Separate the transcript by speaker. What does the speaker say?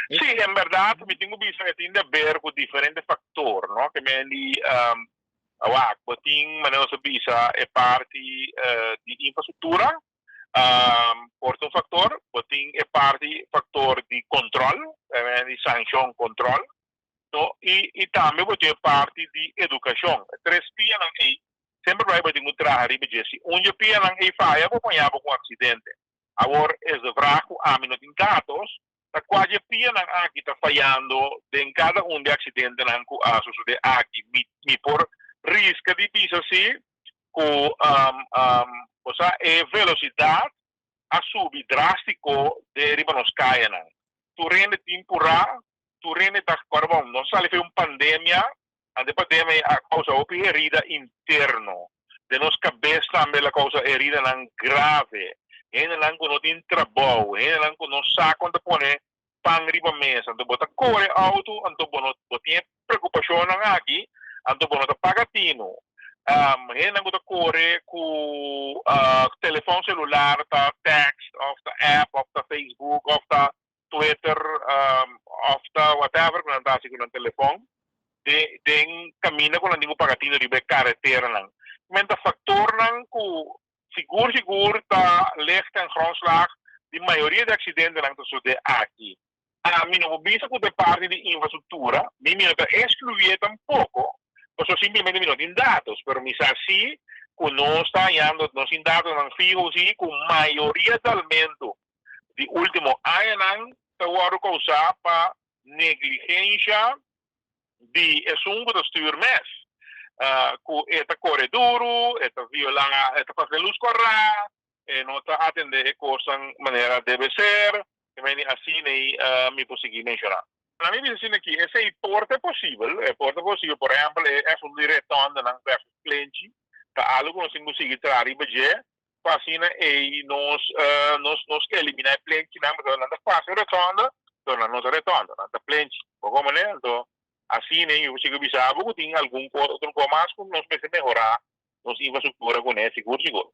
Speaker 1: Sì, in verità mi tengo visto che tiene a ver con differenti fattori, no? Che me li botin maneira se bisa è parti di infrastruttura, porta un fattore, botin è parti fattore di controllo, di sanction control, no? E também botin è parti di educazione. Tre spia non è sempre vai botin un trahari begesi. Onde pia non è fai, acompanhava com accidente. Agora, é de vraco, a minut in gatos, da quasi pia nang aki ta falhando den cada de accidente nang ku susude aki mi por risca di bisa si ku cosa e velocidade a subi drastico de ribanos caia nang tu rende timpura tu rende ta carbon non sale fe un pandemia ande pandemia a causa opi herida interno de nos cabeça também la causa herida nang grave ene lang ko no tin trabaho ene lang ko no sa quando pone pang riba mesa anto bota core auto anto bono botinha preocupação nang aqui anto bono ta pagatino ene lang bota core ku telefone celular ta text of the app of the Facebook of the Twitter of the whatever kung nantasi ko ng telefone den camina con l'antico pagatino di beccare lang. Mentre factor nang ku sigur ta ligt en grondslag die maioria de accidenten nang sucede aqui. A mim não bisa com de parte de infraestrutura, mi não está excluído tampouco, mas simplesmente não tem dados, pero mi sa si que não está andando, não tem dados nang figo si com maioria do aumento de último ano nang tawaro causar pa negligência di esungo da styrmes ku eta corre duro, eta viola, eta faz luz corra, não está atender a coisa maneira deve ser, e bem assim nem me consegui mencionar. Na minha visão aqui, esse é possível, por exemplo, é um diretor na versus cliente, que algo não se consegue trazer budget, assim e nós que eliminar o cliente, não é fácil retorno, não é retorno, não é cliente, como né, então assim nem eu chego bisabo que tem algum outro comas com nós precisa melhorar nos infraestrutura com esse seguro